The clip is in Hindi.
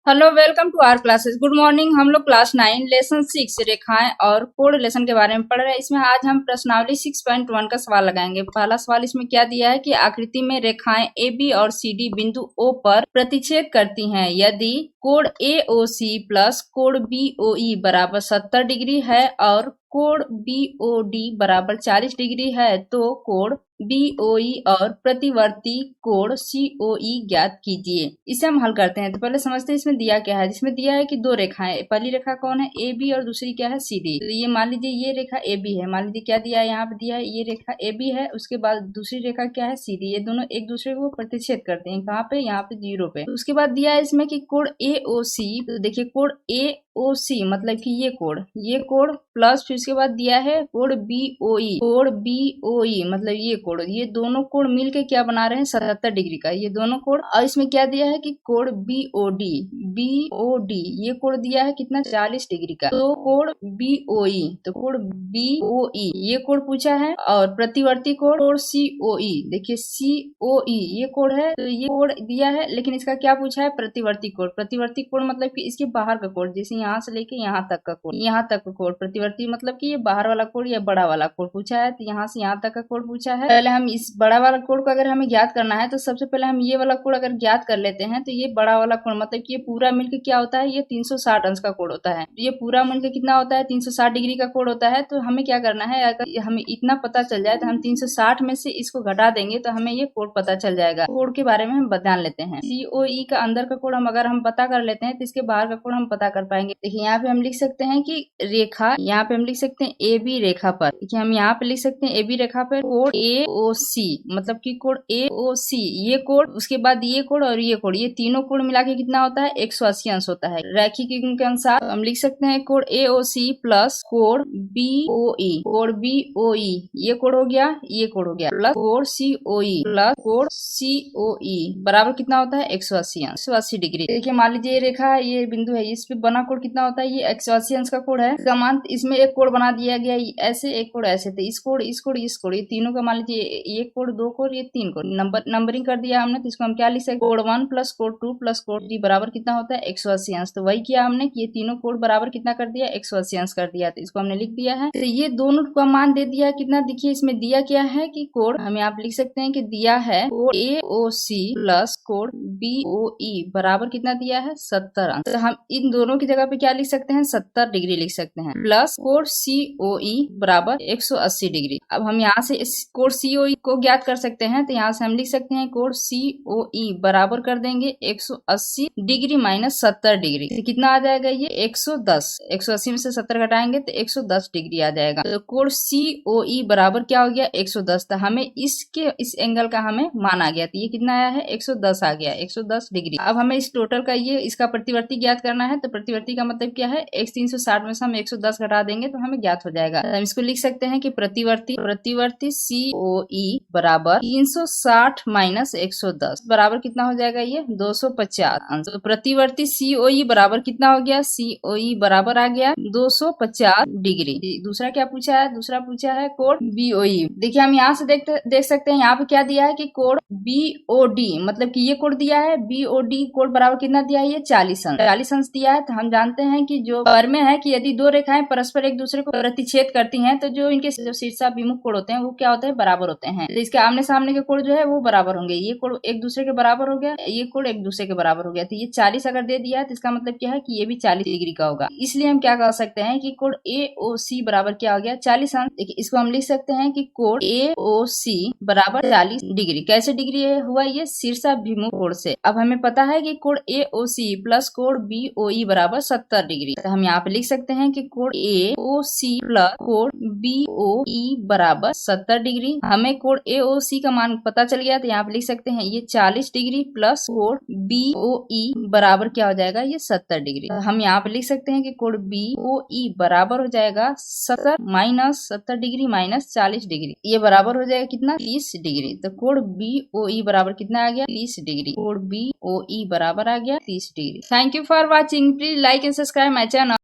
Hello, welcome to our classes. Good morning. हम लोग क्लास 9 लेसन 6 रेखाएं और कोड रिलेशन के बारे में पढ़ रहे हैं। इसमें आज हम प्रश्नावली 6.1 का सवाल लगाएंगे। पहला सवाल इसमें क्या दिया है कि आकृति में रेखाएं ए बी और सी डी बिंदु ओ पर प्रतिच्छेद करती हैं यदि कोण ए ओ सी प्लस कोण बी ओ ई बराबर 70 डिग्री है और कोण बी ओ डी बराबर 40 डिग्री है तो कोण BOE और प्रतिवर्ती कोण COE ज्ञात कीजिए। इसे हम हल करते हैं। तो पहले समझते हैं इसमें दिया क्या है। जिसमें दिया है कि दो रेखाएं, पहली रेखा कौन है AB और दूसरी क्या है CD। तो ये मान लीजिए ये रेखा AB है। मान लीजिए क्या दिया है, यहाँ पे दिया है ये रेखा AB है, उसके बाद दूसरी रेखा क्या है CD। ये दोनों एक दूसरे को प्रतिच्छेद करते हैं। कहाँ पे? यहाँ पे 0 पे। तो उसके बाद दिया है इसमें कि कोण AOC। तो देखिए कोण AOC मतलब कि ये कोण प्लस फिर उसके बाद दिया है कोण BOE मतलब ये कोण, ये दोनों कोण मिलके क्या बना रहे हैं 77 डिग्री का ये दोनों कोण। और इसमें क्या दिया है कि कोण BOD ये कोण दिया है कितना 40 डिग्री का। तो कोण BOE तो कोण BOE ये कोण पूछा है और प्रतिवर्ती कोण COE। देखिए COE ये कोण है, तो ये कोण दिया है लेकिन इसका क्या पूछा है प्रतिवर्ती कोण। प्रतिवर्ती कोण मतलब कि इसके बाहर का कोण, जैसे यहाँ से लेके यहाँ तक का कोण, यहाँ तक का कोण प्रतिवर्ती मतलब कि ये बाहर वाला कोण या बड़ा वाला कोण पूछा है। तो यहाँ से यहाँ तक का कोण पूछा है। पहले हम इस बड़ा वाला कोण को अगर हमें ज्ञात करना है तो सबसे पहले हम ये वाला कोण अगर ज्ञात कर लेते हैं तो ये बड़ा वाला कोण मतलब कि ये पूरा मिलकर क्या होता है, ये 360 अंश का कोण होता है। ये पूरा मिलकर कितना होता है 360 डिग्री का कोण होता है। तो हमें क्या करना है, अगर हमें इतना पता चल जाए तो हम 360 में से इसको घटा देंगे तो हमें ये कोण पता चल जाएगा। कोण के बारे में हम जान लेते हैं। COE का अंदर का कोण हम अगर हम पता कर लेते हैं तो इसके बाहर का कोण हम पता कर पाएंगे। देखिए यहाँ पे हम लिख सकते हैं कि रेखा, यहाँ पे हम लिख सकते हैं AB रेखा पर, देखिए हम यहाँ पे लिख सकते हैं AB रेखा पर कोण AOC मतलब कि कोण AOC ये कोण, उसके बाद ये कोण और ये कोण, ये तीनों कोण मिला के कितना होता है 180 अंश होता है। रैखिक युग्म के अनुसार हम लिख सकते हैं कोण AOC प्लस कोण BOE ये कोण हो गया, ये कोण हो गया, प्लस कोण COE प्लस कोण COE बराबर कितना होता है 180 अंश 180 डिग्री। देखिए मान लीजिए ये रेखा, ये बिंदु है, इस पे बना कोण कितना होता है, ये 180 अंश का कोण है। इसका मान इसमें एक कोण बना दिया गया ऐसे, एक कोण ऐसे, तो इस कोण ये तीनों का मान लीजिए एक कोण, दो कोण, ये तीन कोण नंबरिंग कर दिया हमने। तो इसको हम क्या लिख सकते, कोण 1 प्लस कोण 2 प्लस कोण 3 बराबर कितना होता है 180 अंश। तो वही किया हमने कि ये तीनों कोण बराबर कितना कर दिया 180 अंश कर दिया। तो इसको हमने लिख दिया है। तो ये दोनों का मान दे दिया कितना, देखिए इसमें दिया क्या है कि कोण हम यहाँ पे लिख सकते हैं कि दिया है कोण AOC प्लस कोण BOE बराबर कितना दिया है 70 अंश। तो हम इन दोनों की जगह पे क्या लिख सकते हैं 70 डिग्री लिख सकते हैं, प्लस कोण COE बराबर 180 डिग्री। अब हम यहाँ से इस कोण COE को ज्ञात कर सकते हैं। तो यहाँ से हम लिख सकते हैं कोण COE बराबर कर देंगे 180 डिग्री माइनस 70 डिग्री। तो कितना आ जाएगा ये 110, 180 में से 70 घटाएंगे तो 110 डिग्री आ जाएगा। तो कोण COE बराबर क्या हो गया 110। तो हमें इस एंगल का हमें मान आ गया। तो ये कितना आया है 110 आ गया, 110 डिग्री। अब हमें इस टोटल का ये इसका प्रतिवर्ती ज्ञात करना है। तो प्रतिवर्ती का मतलब क्या है, 360 में से हम 110 घटा देंगे तो हमें ज्ञात हो जाएगा। हम इसको लिख सकते हैं कि प्रतिवर्ती COE बराबर 360 माइनस 110 बराबर कितना हो जाएगा ये 250 तो प्रतिवर्ती COE बराबर कितना हो गया, COE बराबर आ गया 250 डिग्री। दूसरा क्या पूछा है, दूसरा पूछा है कोण BOE। देखिए हम यहाँ से देख सकते हैं, यहाँ पे क्या दिया है कि कोण BOD मतलब कि ये कोण दिया है BOD कोण बराबर कितना दिया है ये 40 अंश, 40 अंश दिया है। तो हम जानते हैं कि जो पर में है कि यदि दो रेखाएं परस्पर एक दूसरे को प्रतिच्छेद करती हैं तो जो इनके जो शीर्षाभिमुख कोण होते हैं वो क्या होते हैं बराबर होते हैं। तो इसके आमने सामने के कोण जो है वो बराबर होंगे, ये कोण एक दूसरे के बराबर हो गया, ये कोण एक दूसरे के बराबर हो गया। तो ये 40 अगर दे दिया है तो इसका मतलब क्या है कि ये भी 40 डिग्री का होगा। इसलिए हम क्या कह सकते हैं कि कोण AOC बराबर क्या हो गया 40 अंश। देखिए इसको हम लिख सकते हैं कि कोण AOC बराबर 40 डिग्री। कैसे डिग्री हुआ ये शीर्षाभिमुख कोण से। अब हमें पता है कि कोण AOC प्लस कोण BOE बराबर 70 डिग्री। तो हम यहाँ पे लिख सकते हैं कि कोण AOC प्लस कोण BOE बराबर 70 डिग्री। हमें कोण AOC का मान पता चल गया। तो यहाँ पे लिख सकते हैं ये 40 डिग्री प्लस कोण BOE बराबर क्या हो जाएगा ये 70 डिग्री। हम यहाँ पे लिख सकते हैं कि कोण BOE बराबर हो जाएगा 70 माइनस 70 डिग्री माइनस 40 डिग्री, ये बराबर हो जाएगा कितना 30 डिग्री। तो कोण BOE बराबर कितना आ गया 30 डिग्री। कोण BOE बराबर आ गया 30 degree. Thank you for watching. Please like and subscribe my channel.